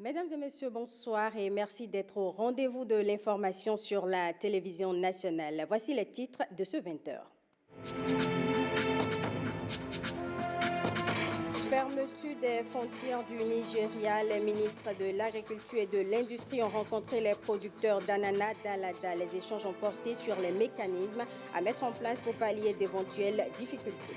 Mesdames et messieurs, bonsoir et merci d'être au rendez-vous de l'information sur la télévision nationale. Voici les titres de ce 20h. Fermeture des frontières du Nigeria, les ministres de l'Agriculture et de l'Industrie ont rencontré les producteurs d'ananas d'Alada. Les échanges ont porté sur les mécanismes à mettre en place pour pallier d'éventuelles difficultés.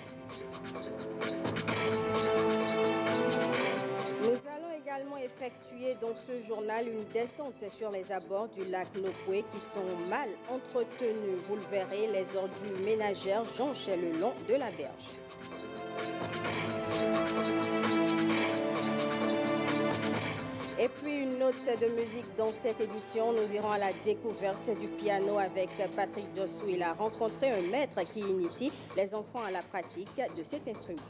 Nous allons également effectuer dans ce journal une descente sur les abords du lac Nokwe qui sont mal entretenus. Vous le verrez, les ordures ménagères jonchent le long de la berge. Et puis une note de musique dans cette édition. Nous irons à la découverte du piano avec Patrick Dossou. Il a rencontré un maître qui initie les enfants à la pratique de cet instrument.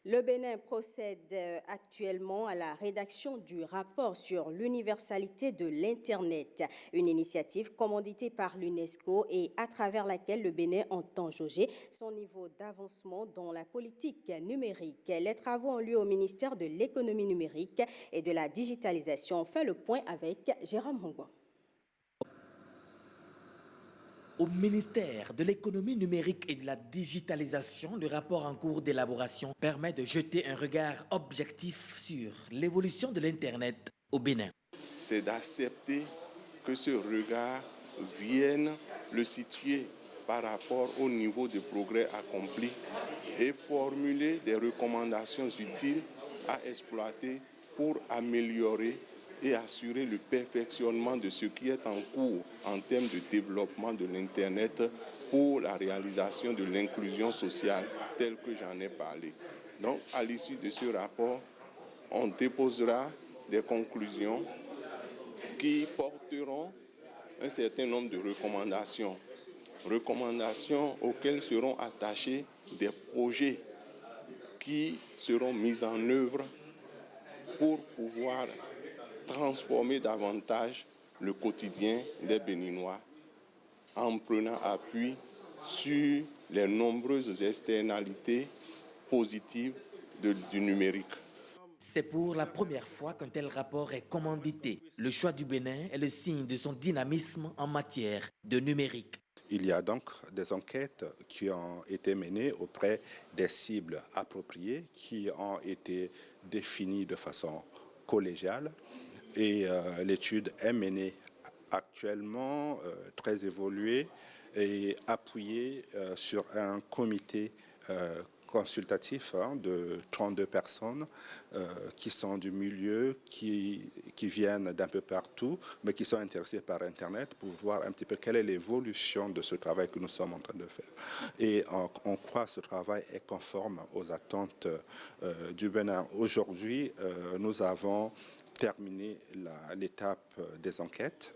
Le Bénin procède actuellement à la rédaction du rapport sur l'universalité de l'Internet, une initiative commanditée par l'UNESCO et à travers laquelle le Bénin entend jauger son niveau d'avancement dans la politique numérique. Les travaux ont lieu au ministère de l'économie numérique et de la digitalisation. On fait le point avec Jérôme Hongwa. Au ministère de l'économie numérique et de la digitalisation, le rapport en cours d'élaboration permet de jeter un regard objectif sur l'évolution de l'Internet au Bénin. C'est d'accepter que ce regard vienne le situer par rapport au niveau de progrès accompli et formuler des recommandations utiles à exploiter pour améliorer et assurer le perfectionnement de ce qui est en cours en termes de développement de l'Internet pour la réalisation de l'inclusion sociale telle que j'en ai parlé. Donc, à l'issue de ce rapport, on déposera des conclusions qui porteront un certain nombre de recommandations. Recommandations auxquelles seront attachés des projets qui seront mis en œuvre pour pouvoir transformer davantage le quotidien des Béninois en prenant appui sur les nombreuses externalités positives du numérique. C'est pour la première fois qu'un tel rapport est commandité. Le choix du Bénin est le signe de son dynamisme en matière de numérique. Il y a donc des enquêtes qui ont été menées auprès des cibles appropriées, qui ont été définies de façon collégiale. Et l'étude est menée actuellement, très évoluée et appuyée sur un comité consultatif de 32 personnes qui sont du milieu, qui viennent d'un peu partout, mais qui sont intéressés par Internet pour voir un petit peu quelle est l'évolution de ce travail que nous sommes en train de faire. Et on croit que ce travail est conforme aux attentes du Bénin. Aujourd'hui, nous avons terminé l'étape des enquêtes.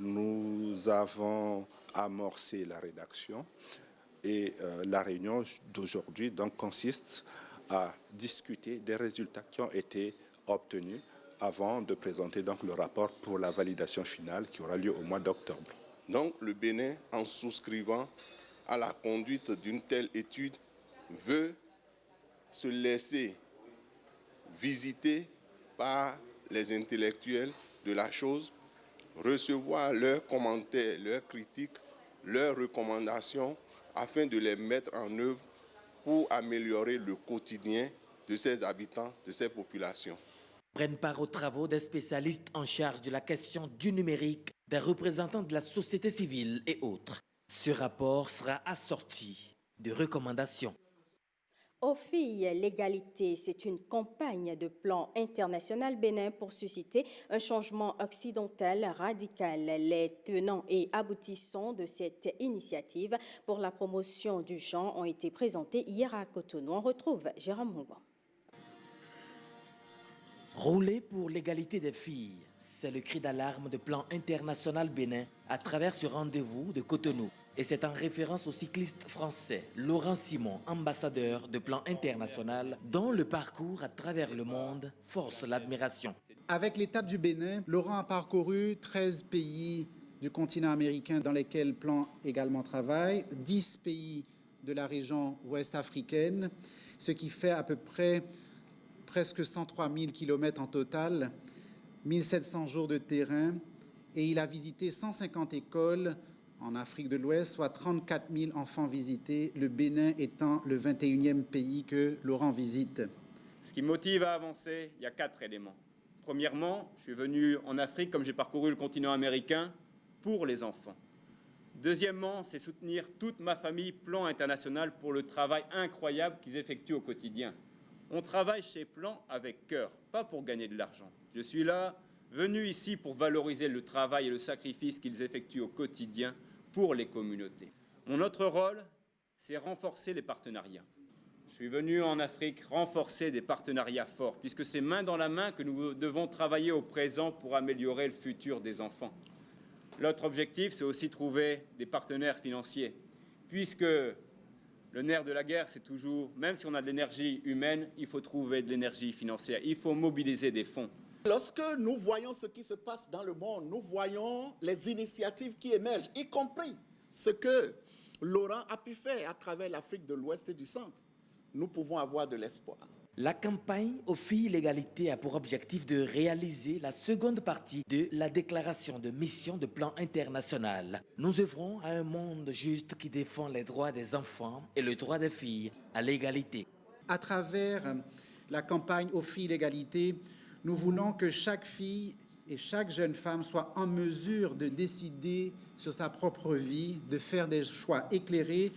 Nous avons amorcé la rédaction et la réunion d'aujourd'hui donc consiste à discuter des résultats qui ont été obtenus avant de présenter donc le rapport pour la validation finale qui aura lieu au mois d'octobre. Donc le Bénin, en souscrivant à la conduite d'une telle étude, veut se laisser visiter par les intellectuels de la chose, recevoir leurs commentaires, leurs critiques, leurs recommandations afin de les mettre en œuvre pour améliorer le quotidien de ces habitants, de ces populations. Prennent part aux travaux des spécialistes en charge de la question du numérique, des représentants de la société civile et autres. Ce rapport sera assorti de recommandations. Aux filles, l'égalité, c'est une campagne de plan international Bénin pour susciter un changement occidental radical. Les tenants et aboutissants de cette initiative pour la promotion du genre ont été présentés hier à Cotonou. On retrouve Jérôme Hongwa. Rouler pour l'égalité des filles, c'est le cri d'alarme de Plan International Bénin à travers ce rendez-vous de Cotonou. Et c'est en référence au cycliste français Laurent Simon, ambassadeur de Plan International, dont le parcours à travers le monde force l'admiration. Avec l'étape du Bénin, Laurent a parcouru 13 pays du continent américain dans lesquels Plan également travaille, 10 pays de la région ouest africaine, ce qui fait à peu près presque 103 000 kilomètres en total, 1700 jours de terrain, et il a visité 150 écoles en Afrique de l'Ouest, soit 34 000 enfants visités, le Bénin étant le 21e pays que Laurent visite. Ce qui me motive à avancer, il y a 4 éléments. Premièrement, je suis venu en Afrique, comme j'ai parcouru le continent américain, pour les enfants. Deuxièmement, c'est soutenir toute ma famille, Plan International, pour le travail incroyable qu'ils effectuent au quotidien. On travaille chez Plan avec cœur, pas pour gagner de l'argent. Je suis là, venu ici pour valoriser le travail et le sacrifice qu'ils effectuent au quotidien pour les communautés. Mon autre rôle, c'est renforcer les partenariats. Je suis venu en Afrique renforcer des partenariats forts, puisque c'est main dans la main que nous devons travailler au présent pour améliorer le futur des enfants. L'autre objectif, c'est aussi trouver des partenaires financiers, puisque le nerf de la guerre, c'est toujours, même si on a de l'énergie humaine, il faut trouver de l'énergie financière, il faut mobiliser des fonds. Lorsque nous voyons ce qui se passe dans le monde, nous voyons les initiatives qui émergent, y compris ce que Laurent a pu faire à travers l'Afrique de l'Ouest et du Centre. Nous pouvons avoir de l'espoir. La campagne aux filles l'égalité a pour objectif de réaliser la seconde partie de la déclaration de mission de Plan International. Nous œuvrons à un monde juste qui défend les droits des enfants et le droit des filles à l'égalité. À travers la campagne aux filles l'égalité, nous voulons que chaque fille et chaque jeune femme soit en mesure de décider sur sa propre vie, de faire des choix éclairés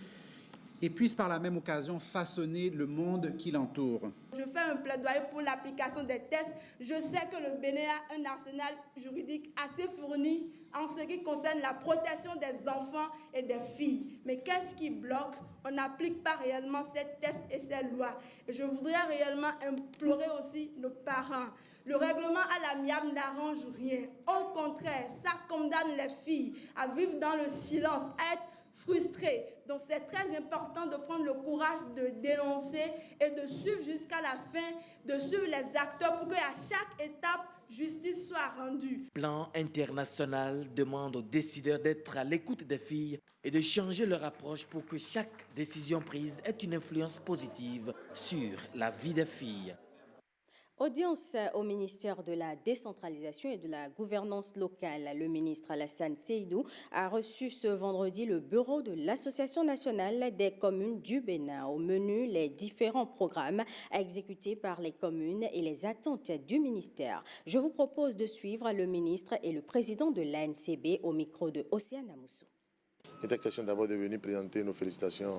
et puisse par la même occasion façonner le monde qui l'entoure. Je fais un plaidoyer pour l'application des tests. Je sais que le Bénin a un arsenal juridique assez fourni en ce qui concerne la protection des enfants et des filles. Mais qu'est-ce qui bloque? On n'applique pas réellement ces tests et ces lois. Et je voudrais réellement implorer aussi nos parents. Le règlement à l'amiable n'arrange rien. Au contraire, ça condamne les filles à vivre dans le silence, à être frustrées. Donc c'est très important de prendre le courage de dénoncer et de suivre jusqu'à la fin, de suivre les acteurs pour qu'à chaque étape, justice soit rendue. Plan International demande aux décideurs d'être à l'écoute des filles et de changer leur approche pour que chaque décision prise ait une influence positive sur la vie des filles. Audience au ministère de la décentralisation et de la gouvernance locale. Le ministre Alassane Seydou a reçu ce vendredi le bureau de l'Association nationale des communes du Bénin. Au menu, les différents programmes exécutés par les communes et les attentes du ministère. Je vous propose de suivre le ministre et le président de l'ANCB au micro de Océane Amoussou. Il était question d'abord de venir présenter nos félicitations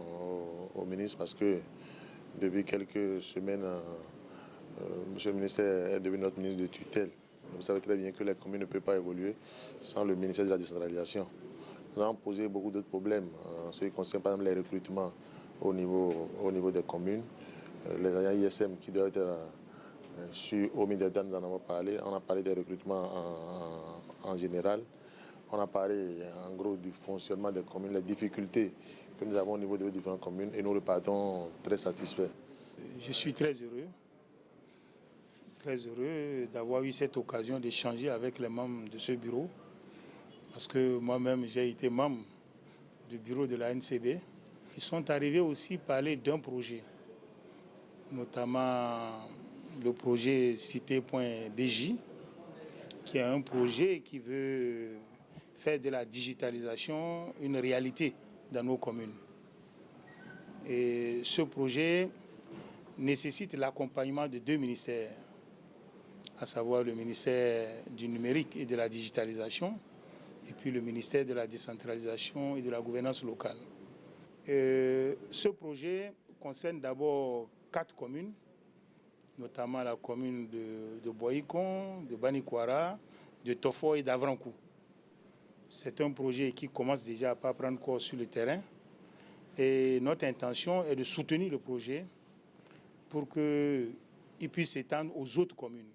au ministre parce que depuis quelques semaines, Monsieur le ministre est devenu notre ministre de tutelle. Vous savez très bien que les communes ne peuvent pas évoluer sans le ministère de la décentralisation. Nous avons posé beaucoup d'autres problèmes en ce qui concerne par exemple les recrutements au niveau des communes. Les agents ISM qui doivent être au ministère, nous en avons parlé. On a parlé des recrutements en général. On a parlé en gros du fonctionnement des communes, les difficultés que nous avons au niveau de différentes communes et nous repartons très satisfaits. Je suis très heureux d'avoir eu cette occasion d'échanger avec les membres de ce bureau, parce que moi-même j'ai été membre du bureau de la NCB. Ils sont arrivés aussi parler d'un projet, notamment le projet Cité.dj, qui est un projet qui veut faire de la digitalisation une réalité dans nos communes. Et ce projet nécessite l'accompagnement de 2 ministères, à savoir le ministère du numérique et de la digitalisation et puis le ministère de la décentralisation et de la gouvernance locale. Ce projet concerne d'abord 4 communes, notamment la commune de Boïkon, de Banikwara, de Tofo et d'Avrankou. C'est un projet qui commence déjà à pas prendre corps sur le terrain et notre intention est de soutenir le projet pour qu'il puisse s'étendre aux autres communes,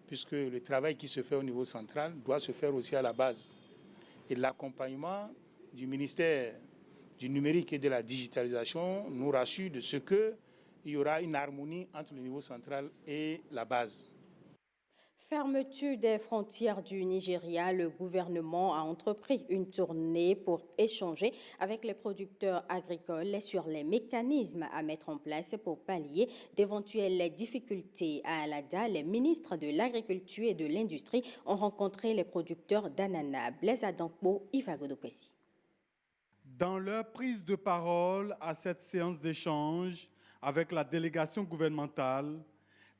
puisque le travail qui se fait au niveau central doit se faire aussi à la base. Et l'accompagnement du ministère du numérique et de la digitalisation nous rassure de ce qu'il y aura une harmonie entre le niveau central et la base. Fermeture des frontières du Nigeria, le gouvernement a entrepris une tournée pour échanger avec les producteurs agricoles sur les mécanismes à mettre en place pour pallier d'éventuelles difficultés. À Alada, les ministres de l'Agriculture et de l'Industrie ont rencontré les producteurs d'ananas. Blaise Adankbo, Iva Godopessi. Dans leur prise de parole à cette séance d'échange avec la délégation gouvernementale,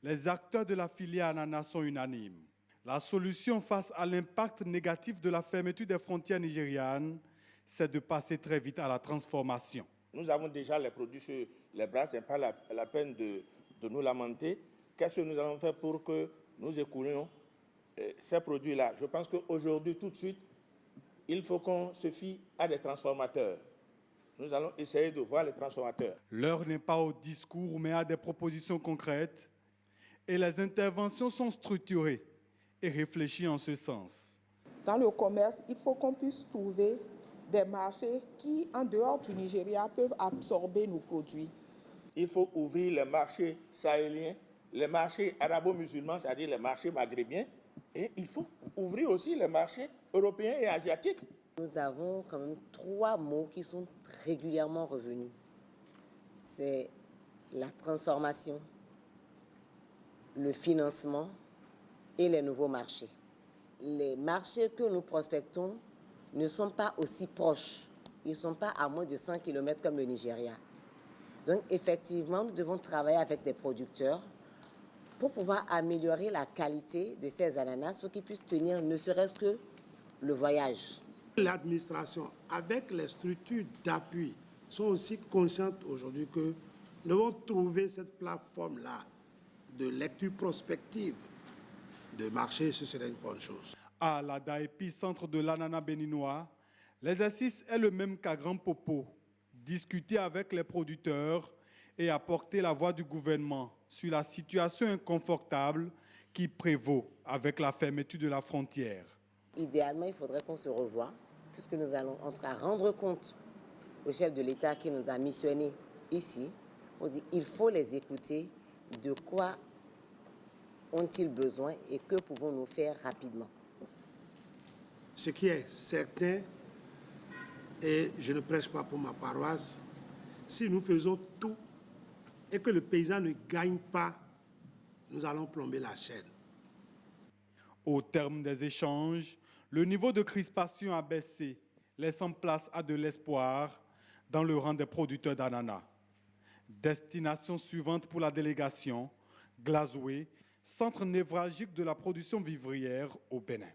les acteurs de la filière ananas sont unanimes. La solution face à l'impact négatif de la fermeture des frontières nigérianes, c'est de passer très vite à la transformation. Nous avons déjà les produits sur les bras, ce n'est pas la peine de nous lamenter. Qu'est-ce que nous allons faire pour que nous écoulions ces produits-là? Je pense qu'aujourd'hui, tout de suite, il faut qu'on se fie à des transformateurs. Nous allons essayer de voir les transformateurs. L'heure n'est pas au discours, mais à des propositions concrètes. Et les interventions sont structurées et réfléchies en ce sens. Dans le commerce, il faut qu'on puisse trouver des marchés qui, en dehors du Nigeria, peuvent absorber nos produits. Il faut ouvrir les marchés sahéliens, les marchés arabo-musulmans, c'est-à-dire les marchés maghrébins, et il faut ouvrir aussi les marchés européens et asiatiques. Nous avons quand même 3 mots qui sont régulièrement revenus. C'est la transformation, le financement et les nouveaux marchés. Les marchés que nous prospectons ne sont pas aussi proches. Ils ne sont pas à moins de 100 km comme le Nigeria. Donc effectivement, nous devons travailler avec des producteurs pour pouvoir améliorer la qualité de ces ananas pour qu'ils puissent tenir ne serait-ce que le voyage. L'administration, avec les structures d'appui, sont aussi conscientes aujourd'hui que nous devons trouver cette plateforme-là de lecture prospective de marché, ce serait une bonne chose. À Alada, épicentre de l'ananas béninois, l'exercice est le même qu'à Grand Popo. Discuter avec les producteurs et apporter la voix du gouvernement sur la situation inconfortable qui prévaut avec la fermeture de la frontière. Idéalement, il faudrait qu'on se revoie, puisque nous allons en tout cas rendre compte au chef de l'État qui nous a missionnés ici. On dit il faut les écouter, de quoi ont-ils besoin et que pouvons-nous faire rapidement. Ce qui est certain, et je ne prêche pas pour ma paroisse, si nous faisons tout et que le paysan ne gagne pas, nous allons plomber la chaîne. Au terme des échanges, le niveau de crispation a baissé, laissant place à de l'espoir dans le rang des producteurs d'ananas. Destination suivante pour la délégation, Glazoué, centre névralgique de la production vivrière au Bénin.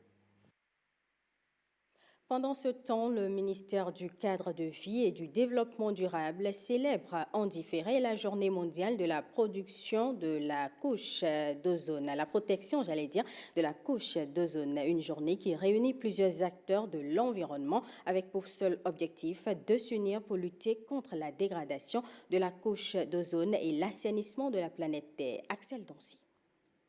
Pendant ce temps, le ministère du Cadre de vie et du Développement durable célèbre en différé la journée mondiale de la production de la couche d'ozone, la protection, de la couche d'ozone. Une journée qui réunit plusieurs acteurs de l'environnement avec pour seul objectif de s'unir pour lutter contre la dégradation de la couche d'ozone et l'assainissement de la planète Terre. Axel Doncy.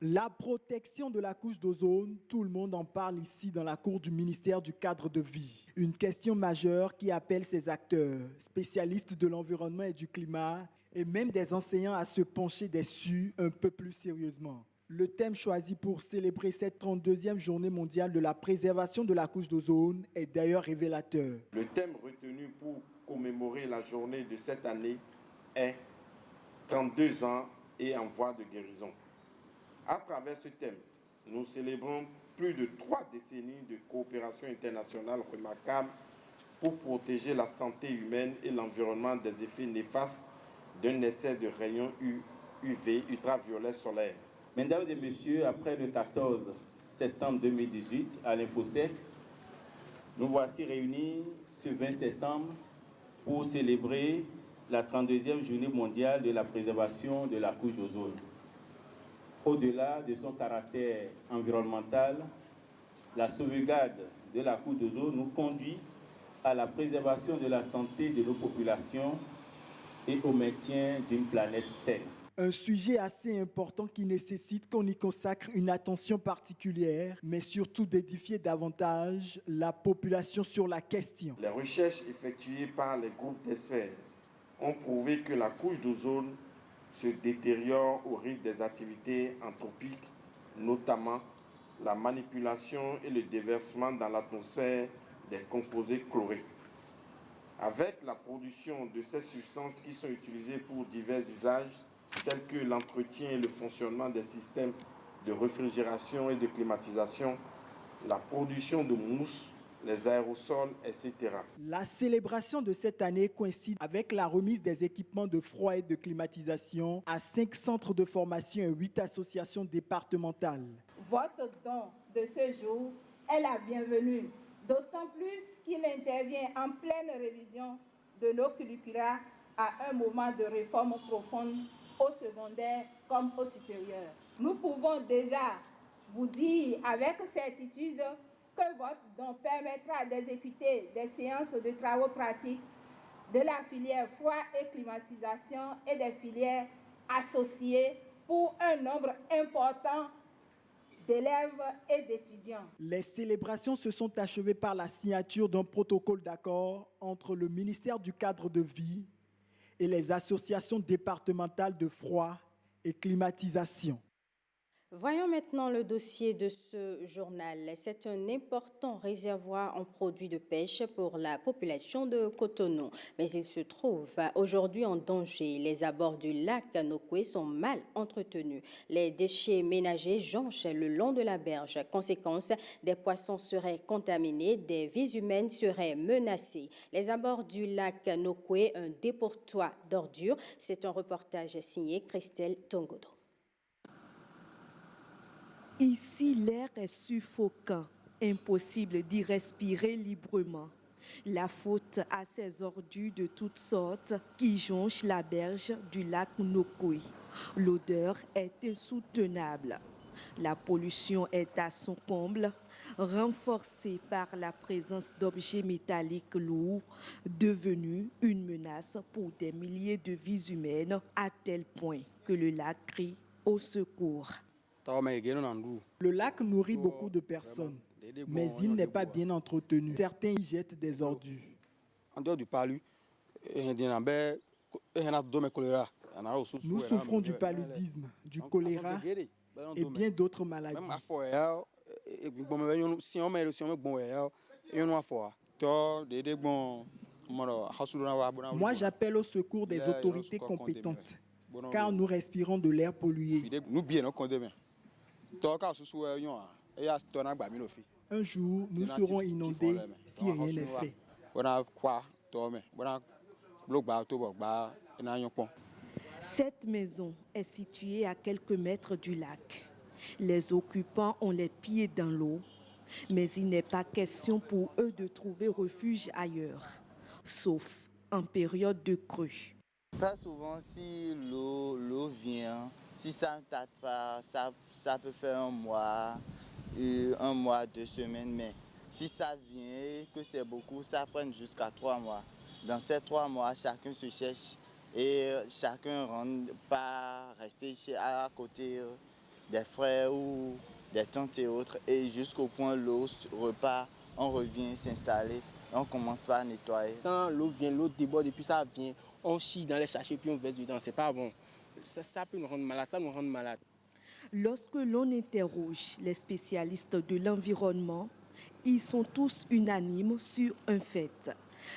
La protection de la couche d'ozone, tout le monde en parle ici dans la cour du ministère du Cadre de vie. Une question majeure qui appelle ces acteurs, spécialistes de l'environnement et du climat, et même des enseignants à se pencher dessus un peu plus sérieusement. Le thème choisi pour célébrer cette 32e journée mondiale de la préservation de la couche d'ozone est d'ailleurs révélateur. Le thème retenu pour commémorer la journée de cette année est 32 ans et en voie de guérison. À travers ce thème, nous célébrons plus de 3 décennies de coopération internationale remarquable pour protéger la santé humaine et l'environnement des effets néfastes d'un essai de rayons UV, ultraviolets solaires. Mesdames et messieurs, après le 14 septembre 2018 à l'Infosec, nous voici réunis ce 20 septembre pour célébrer la 32e journée mondiale de la préservation de la couche d'ozone. Au-delà de son caractère environnemental, la sauvegarde de la couche d'ozone nous conduit à la préservation de la santé de nos populations et au maintien d'une planète saine. Un sujet assez important qui nécessite qu'on y consacre une attention particulière, mais surtout d'édifier davantage la population sur la question. Les recherches effectuées par les groupes d'experts ont prouvé que la couche d'ozone se détériore au rythme des activités anthropiques, notamment la manipulation et le déversement dans l'atmosphère des composés chlorés. Avec la production de ces substances qui sont utilisées pour divers usages, tels que l'entretien et le fonctionnement des systèmes de réfrigération et de climatisation, la production de mousse, les aérosols, etc. La célébration de cette année coïncide avec la remise des équipements de froid et de climatisation à 5 centres de formation et 8 associations départementales. Votre don de ce jour est la bienvenue, d'autant plus qu'il intervient en pleine révision de nos curricula à un moment de réforme profonde au secondaire comme au supérieur. Nous pouvons déjà vous dire avec certitude que votre don permettra d'exécuter des séances de travaux pratiques de la filière froid et climatisation et des filières associées pour un nombre important d'élèves et d'étudiants. Les célébrations se sont achevées par la signature d'un protocole d'accord entre le ministère du Cadre de Vie et les associations départementales de froid et climatisation. Voyons maintenant le dossier de ce journal. C'est un important réservoir en produits de pêche pour la population de Cotonou. Mais il se trouve aujourd'hui en danger. Les abords du lac Nokoué sont mal entretenus. Les déchets ménagers jonchent le long de la berge. Conséquence, des poissons seraient contaminés, des vies humaines seraient menacées. Les abords du lac Nokoué, un dépotoir d'ordures. C'est un reportage signé Christelle Tongodo. Ici, l'air est suffocant, impossible d'y respirer librement. La faute à ces ordures de toutes sortes qui jonchent la berge du lac Nokoué. L'odeur est insoutenable. La pollution est à son comble, renforcée par la présence d'objets métalliques lourds, devenus une menace pour des milliers de vies humaines, à tel point que le lac crie au secours. Le lac nourrit beaucoup de personnes, mais il n'est pas bien entretenu. Certains y jettent des ordures. Nous souffrons du paludisme, du choléra et bien d'autres maladies. Moi, j'appelle au secours des autorités compétentes, car nous respirons de l'air pollué. Un jour, nous serons inondés si rien n'est fait. Cette maison est située à quelques mètres du lac. Les occupants ont les pieds dans l'eau, mais il n'est pas question pour eux de trouver refuge ailleurs, sauf en période de crue. Très souvent, si l'eau vient, si ça ne tarde pas, ça peut faire un mois, 2 semaines, mais si ça vient, que c'est beaucoup, ça prend jusqu'à 3 mois. Dans ces 3 mois, chacun se cherche et chacun rentre pas rester à côté des frères ou des tantes et autres, et jusqu'au point l'eau repart, on revient s'installer, on commence par nettoyer. Quand l'eau vient, l'eau déborde et puis ça vient, on chie dans les sachets puis on verse dedans, c'est pas bon. Ça peut nous rendre malade, Lorsque l'on interroge les spécialistes de l'environnement, ils sont tous unanimes sur un fait.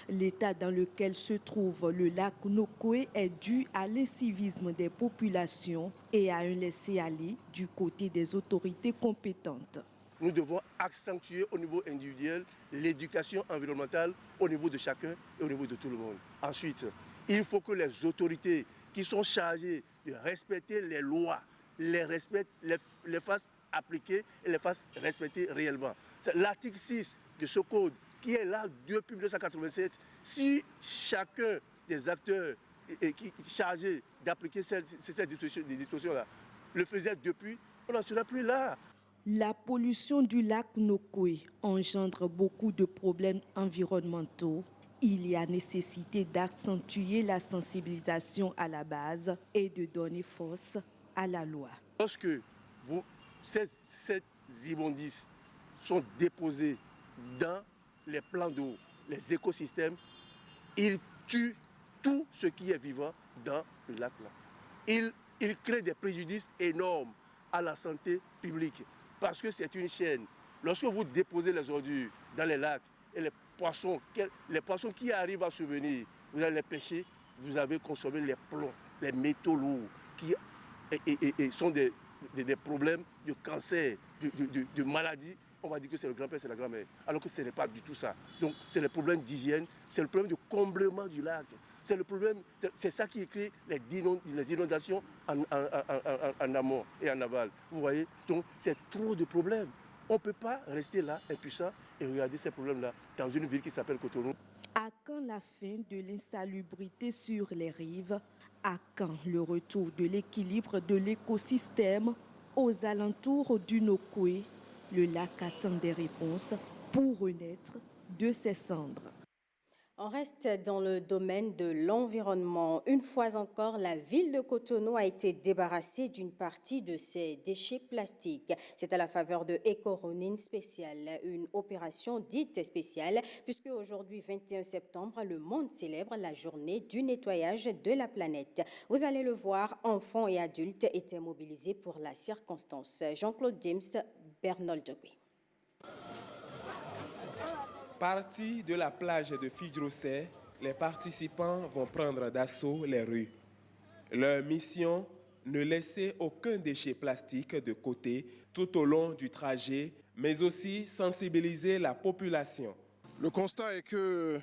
L'état dans lequel se trouve le lac Nokoué est dû à l'incivisme des populations et à un laisser-aller du côté des autorités compétentes. Nous devons accentuer au niveau individuel l'éducation environnementale au niveau de chacun et au niveau de tout le monde. Ensuite, il faut que les autorités qui sont chargées de respecter les lois, les fassent appliquer et les fassent respecter réellement. C'est l'article 6 de ce code qui est là depuis 1987. Si chacun des acteurs chargés d'appliquer ces dispositions-là le faisait depuis, on n'en serait plus là. La pollution du lac Nokoué engendre beaucoup de problèmes environnementaux. Il y a nécessité d'accentuer la sensibilisation à la base et de donner force à la loi. Lorsque ces immondices sont déposés dans les plans d'eau, les écosystèmes, ils tuent tout ce qui est vivant dans le lac. Ils créent des préjudices énormes à la santé publique. parce que c'est une chaîne. Lorsque vous déposez les ordures dans les lacs et les poissons qui arrivent à survenir, vous allez les pêcher, vous avez consommé les plombs, les métaux lourds qui sont des problèmes de cancer, de maladies. On va dire que c'est le grand-père, c'est la grand-mère, alors que ce n'est pas du tout ça. Donc c'est le problème d'hygiène, c'est le problème de comblement du lac. C'est le problème, c'est ça qui crée les inondations en amont et en aval. Vous voyez, donc c'est trop de problèmes. On ne peut pas rester là, impuissant, et regarder ces problèmes-là dans une ville qui s'appelle Cotonou. À quand la fin de l'insalubrité sur les rives? À quand le retour de l'équilibre de l'écosystème aux alentours du Nokoué? Le lac attend des réponses pour renaître de ses cendres. On reste dans le domaine de l'environnement. Une fois encore, la ville de Cotonou a été débarrassée d'une partie de ses déchets plastiques. C'est à la faveur de Éco-Running Spécial, une opération dite spéciale, puisque aujourd'hui, 21 septembre, le monde célèbre la journée du nettoyage de la planète. Vous allez le voir, enfants et adultes étaient mobilisés pour la circonstance. Jean-Claude James, Bernal Dogui. Partis de la plage de Fidjrosé, les participants vont prendre d'assaut les rues. Leur mission, ne laisser aucun déchet plastique de côté tout au long du trajet, mais aussi sensibiliser la population. Le constat est que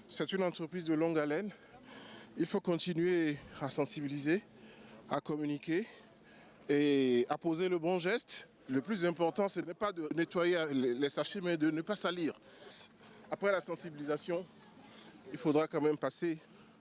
c'est une entreprise de longue haleine. Il faut continuer à sensibiliser, à communiquer et à poser le bon geste. Le plus important, ce n'est pas de nettoyer les sachets, mais de ne pas salir. Après la sensibilisation, il faudra quand même passer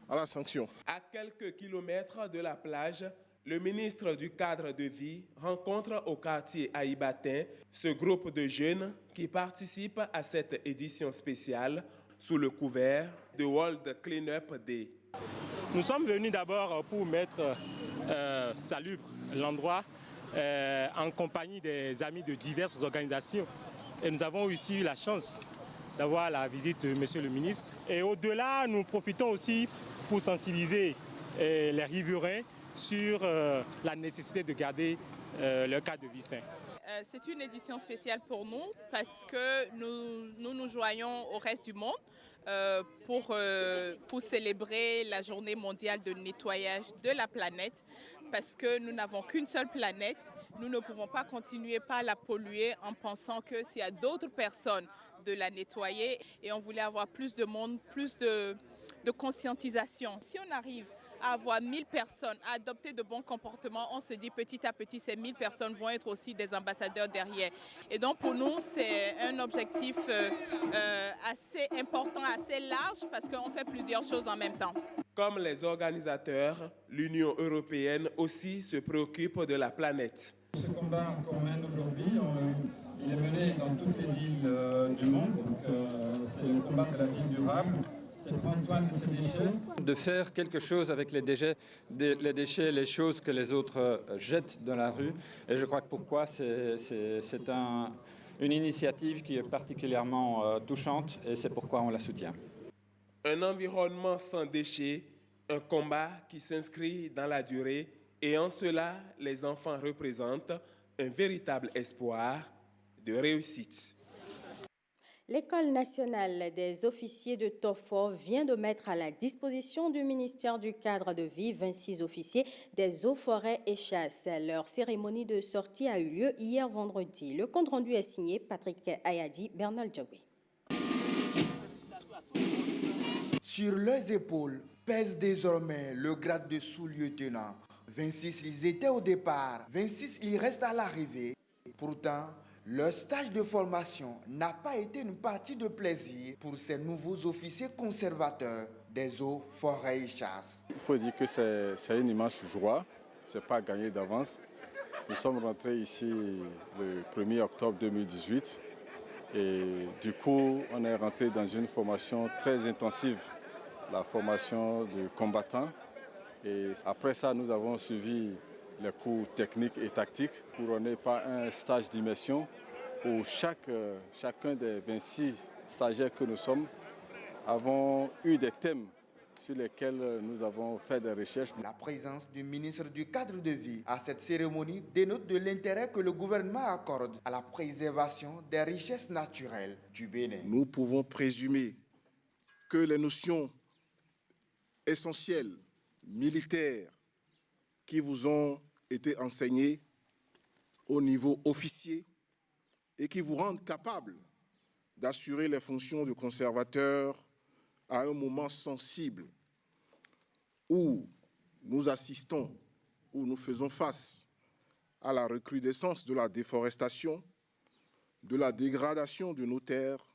à la sanction. À quelques kilomètres de la plage, le ministre du cadre de vie rencontre au quartier Aïbatin ce groupe de jeunes qui participent à cette édition spéciale sous le couvert de World Cleanup Day. Nous sommes venus d'abord pour mettre salubre l'endroit en compagnie des amis de diverses organisations. Et nous avons aussi eu la chance d'avoir la visite de M. le ministre. Et au-delà, nous profitons aussi pour sensibiliser les riverains sur la nécessité de garder leur cadre de vie sain. C'est une édition spéciale pour nous parce que nous joignons au reste du monde pour célébrer la journée mondiale de nettoyage de la planète parce que nous n'avons qu'une seule planète. Nous ne pouvons pas continuer par la polluer en pensant que s'il y a d'autres personnes de la nettoyer et on voulait avoir plus de monde, plus de conscientisation. Si on arrive à avoir 1000 personnes à adopter de bons comportements, on se dit petit à petit, ces 1000 personnes vont être aussi des ambassadeurs derrière. Et donc pour nous, c'est un objectif assez important, assez large, parce qu'on fait plusieurs choses en même temps. Comme les organisateurs, l'Union européenne aussi se préoccupe de la planète. Ce combat qu'on mène aujourd'hui, il est mené dans toutes les villes du monde. C'est le combat de la ville durable. C'est de prendre soin de ces déchets. De faire quelque chose avec les déchets, les choses que les autres jettent dans la rue. Et je crois que pourquoi c'est une initiative qui est particulièrement touchante et c'est pourquoi on la soutient. Un environnement sans déchets, un combat qui s'inscrit dans la durée et en cela, les enfants représentent un véritable espoir de réussite. L'École nationale des officiers de Tofo vient de mettre à la disposition du ministère du cadre de vie 26 officiers des eaux, forêts et chasses. Leur cérémonie de sortie a eu lieu hier vendredi. Le compte rendu est signé Patrick Ayadi, Bernal Djogui. Sur leurs épaules pèse désormais le grade de sous-lieutenant. 26 ils étaient au départ, 26 ils restent à l'arrivée. Pourtant, leur stage de formation n'a pas été une partie de plaisir pour ces nouveaux officiers conservateurs des eaux, forêts et chasses. Il faut dire que c'est une immense joie, ce n'est pas gagné d'avance. Nous sommes rentrés ici le 1er octobre 2018 et du coup on est rentré dans une formation très intensive, la formation de combattants. Et après ça, nous avons suivi les cours techniques et tactiques couronnés par un stage d'immersion où chacun des 26 stagiaires que nous sommes avons eu des thèmes sur lesquels nous avons fait des recherches. La présence du ministre du Cadre de Vie à cette cérémonie dénote de l'intérêt que le gouvernement accorde à la préservation des richesses naturelles du Bénin. Nous pouvons présumer que les notions essentielles, militaires, qui vous ont été enseignées au niveau officier et qui vous rendent capable d'assurer les fonctions de conservateur à un moment sensible où nous assistons, où nous faisons face à la recrudescence de la déforestation, de la dégradation de nos terres,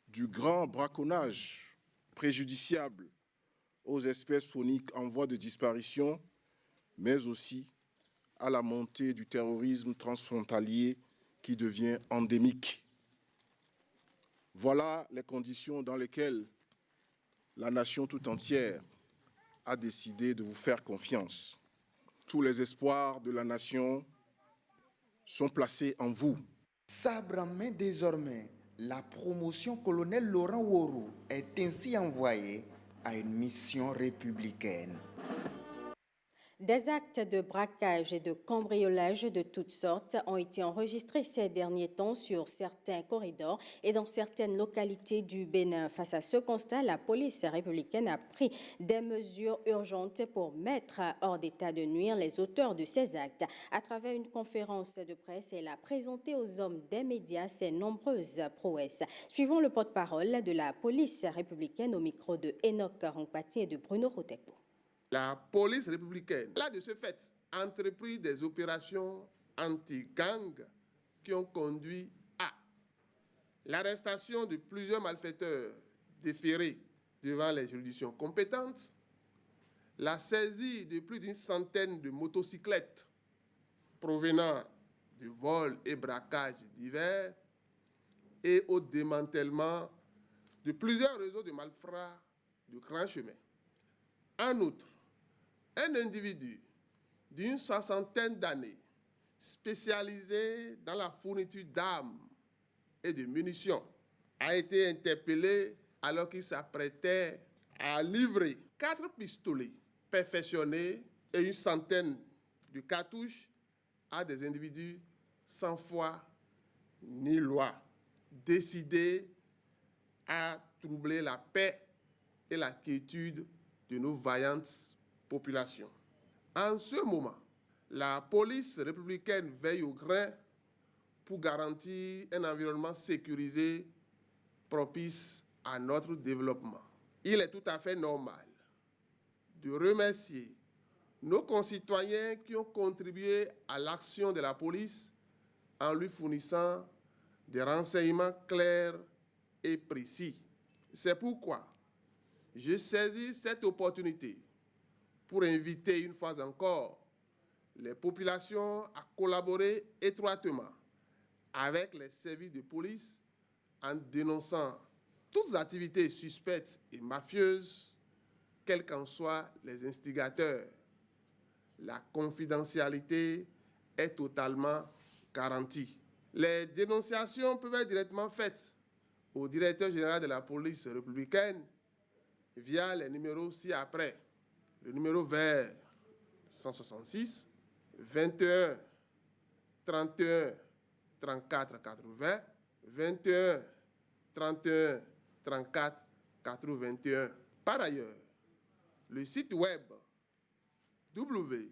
du grand braconnage préjudiciable aux espèces fauniques en voie de disparition, mais aussi à la montée du terrorisme transfrontalier qui devient endémique. Voilà les conditions dans lesquelles la nation tout entière a décidé de vous faire confiance. Tous les espoirs de la nation sont placés en vous. Sabre en main désormais, la promotion colonel Laurent Worou est ainsi envoyée à une mission républicaine. Des actes de braquage et de cambriolage de toutes sortes ont été enregistrés ces derniers temps sur certains corridors et dans certaines localités du Bénin. Face à ce constat, la police républicaine a pris des mesures urgentes pour mettre hors d'état de nuire les auteurs de ces actes. À travers une conférence de presse, elle a présenté aux hommes des médias ses nombreuses prouesses. Suivons le porte-parole de la police républicaine au micro de Enoch Rongpati et de Bruno Rotekpo. La police républicaine a de ce fait entrepris des opérations anti-gang qui ont conduit à l'arrestation de plusieurs malfaiteurs déférés devant les juridictions compétentes, la saisie de plus d'une centaine de motocyclettes provenant de vols et braquages divers et au démantèlement de plusieurs réseaux de malfrats de grand chemin. En outre, un individu d'une soixantaine d'années, spécialisé dans la fourniture d'armes et de munitions, a été interpellé alors qu'il s'apprêtait à livrer 4 pistolets perfectionnés et une centaine de cartouches à des individus sans foi ni loi, décidés à troubler la paix et la quiétude de nos vaillantes populations. En ce moment, la police républicaine veille au grain pour garantir un environnement sécurisé propice à notre développement. Il est tout à fait normal de remercier nos concitoyens qui ont contribué à l'action de la police en lui fournissant des renseignements clairs et précis. C'est pourquoi je saisis cette opportunité pour inviter une fois encore les populations à collaborer étroitement avec les services de police en dénonçant toutes activités suspectes et mafieuses, quels qu'en soient les instigateurs. La confidentialité est totalement garantie. Les dénonciations peuvent être directement faites au directeur général de la police républicaine via les numéros ci-après. Le numéro vert 166 21 31 34 80 21 31 34 81. Par ailleurs, le site web www.dgpr.bj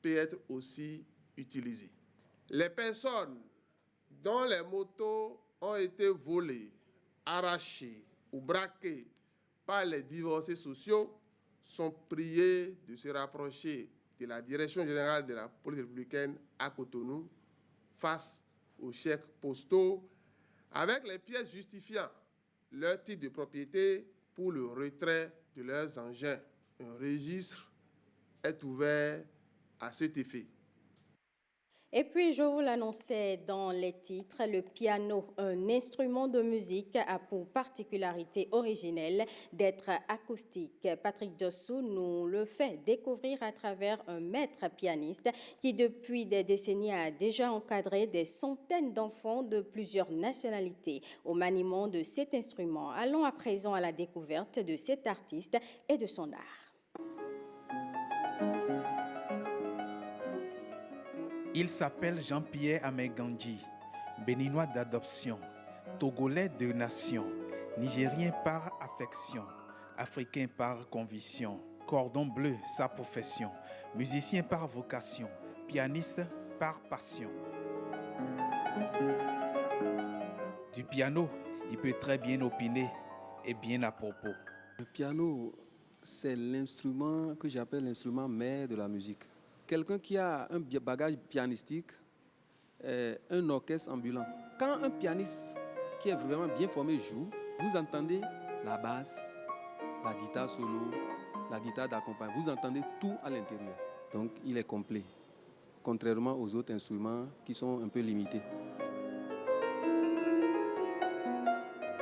peut être aussi utilisé. Les personnes dont les motos ont été volées, arrachées ou braquées par les divorcés sociaux sont priés de se rapprocher de la Direction générale de la police républicaine à Cotonou face aux chèques postaux avec les pièces justifiant leur titre de propriété pour le retrait de leurs engins. Un registre est ouvert à cet effet. Et puis, je vous l'annonçais dans les titres, le piano, un instrument de musique, a pour particularité originelle d'être acoustique. Patrick Dossou nous le fait découvrir à travers un maître pianiste qui, depuis des décennies, a déjà encadré des centaines d'enfants de plusieurs nationalités au maniement de cet instrument. Allons à présent à la découverte de cet artiste et de son art. Il s'appelle Jean-Pierre Améganji, béninois d'adoption, togolais de nation, nigérien par affection, africain par conviction, cordon bleu sa profession, musicien par vocation, pianiste par passion. Du piano, il peut très bien opiner et bien à propos. Le piano, c'est l'instrument que j'appelle l'instrument mère de la musique. Quelqu'un qui a un bagage pianistique, un orchestre ambulant. Quand un pianiste qui est vraiment bien formé joue, vous entendez la basse, la guitare solo, la guitare d'accompagnement. Vous entendez tout à l'intérieur. Donc, il est complet, contrairement aux autres instruments qui sont un peu limités.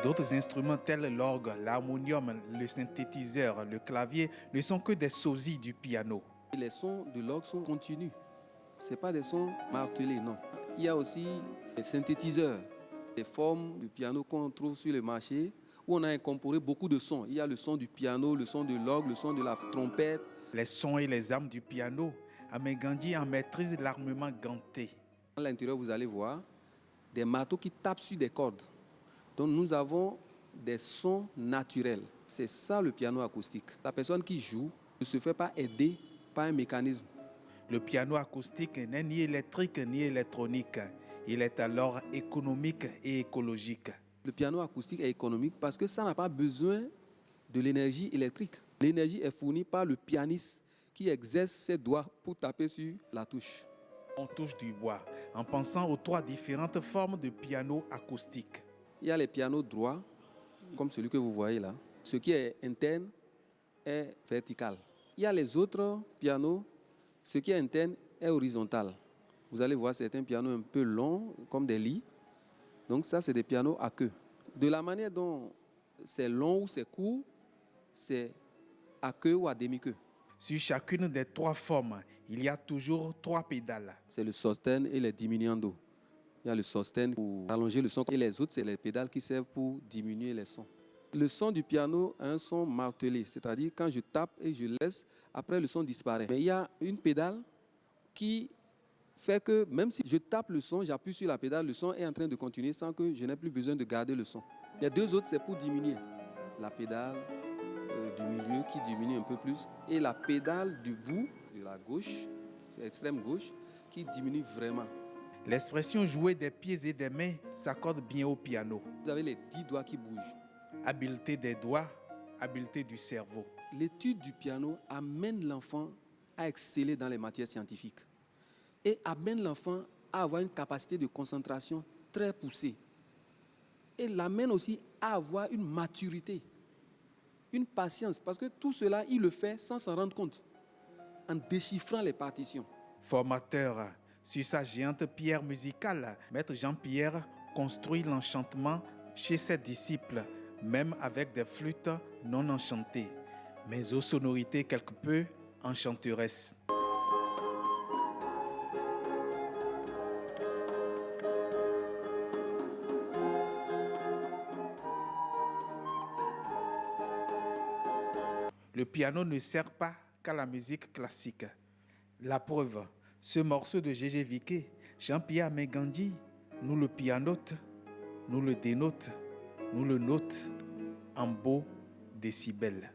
D'autres instruments tels l'orgue, l'harmonium, le synthétiseur, le clavier ne sont que des sosies du piano. Les sons de l'orgue sont continus. Ce n'est pas des sons martelés, non. Il y a aussi les synthétiseurs, des formes de piano qu'on trouve sur le marché où on a incorporé beaucoup de sons. Il y a le son du piano, le son de l'orgue, le son de la trompette. Les sons et les armes du piano, Améganji en maîtrise l'armement ganté. À l'intérieur, vous allez voir des marteaux qui tapent sur des cordes. Donc nous avons des sons naturels. C'est ça le piano acoustique. La personne qui joue ne se fait pas aider par un mécanisme. Le piano acoustique n'est ni électrique ni électronique. Il est alors économique et écologique. Le piano acoustique est économique parce que ça n'a pas besoin de l'énergie électrique. L'énergie est fournie par le pianiste qui exerce ses doigts pour taper sur la touche. On touche du bois en pensant aux trois différentes formes de piano acoustique. Il y a les pianos droits, comme celui que vous voyez là. Ce qui est interne est vertical. Il y a les autres pianos, ce qui est interne est horizontal. Vous allez voir certains pianos un peu longs, comme des lits. Donc ça, c'est des pianos à queue. De la manière dont c'est long ou c'est court, c'est à queue ou à demi-queue. Sur chacune des trois formes, il y a toujours trois pédales. C'est le sustain et le diminuendo. Il y a le sustain pour allonger le son et les autres, c'est les pédales qui servent pour diminuer les sons. Le son du piano a un son martelé, c'est-à-dire quand je tape et je laisse, après le son disparaît. Mais il y a une pédale qui fait que même si je tape le son, j'appuie sur la pédale, le son est en train de continuer sans que je n'ai plus besoin de garder le son. Les deux autres, c'est pour diminuer. La pédale du milieu qui diminue un peu plus et la pédale du bout, de la gauche, extrême gauche, qui diminue vraiment. L'expression jouer des pieds et des mains s'accorde bien au piano. Vous avez les 10 doigts qui bougent. Habileté des doigts, habileté du cerveau. L'étude du piano amène l'enfant à exceller dans les matières scientifiques et amène l'enfant à avoir une capacité de concentration très poussée et l'amène aussi à avoir une maturité, une patience, parce que tout cela, il le fait sans s'en rendre compte, en déchiffrant les partitions. Formateur, sur sa géante pierre musicale, Maître Jean-Pierre construit l'enchantement chez ses disciples, même avec des flûtes non enchantées, mais aux sonorités quelque peu enchanteresses. Le piano ne sert pas qu'à la musique classique. La preuve, ce morceau de Gégé Viqué, Jean-Pierre Améganji, nous le pianote, nous le dénote, nous le note en beaux décibels.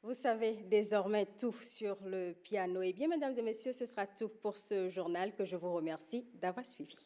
Vous savez désormais tout sur le piano. Eh bien, mesdames et messieurs, ce sera tout pour ce journal que je vous remercie d'avoir suivi.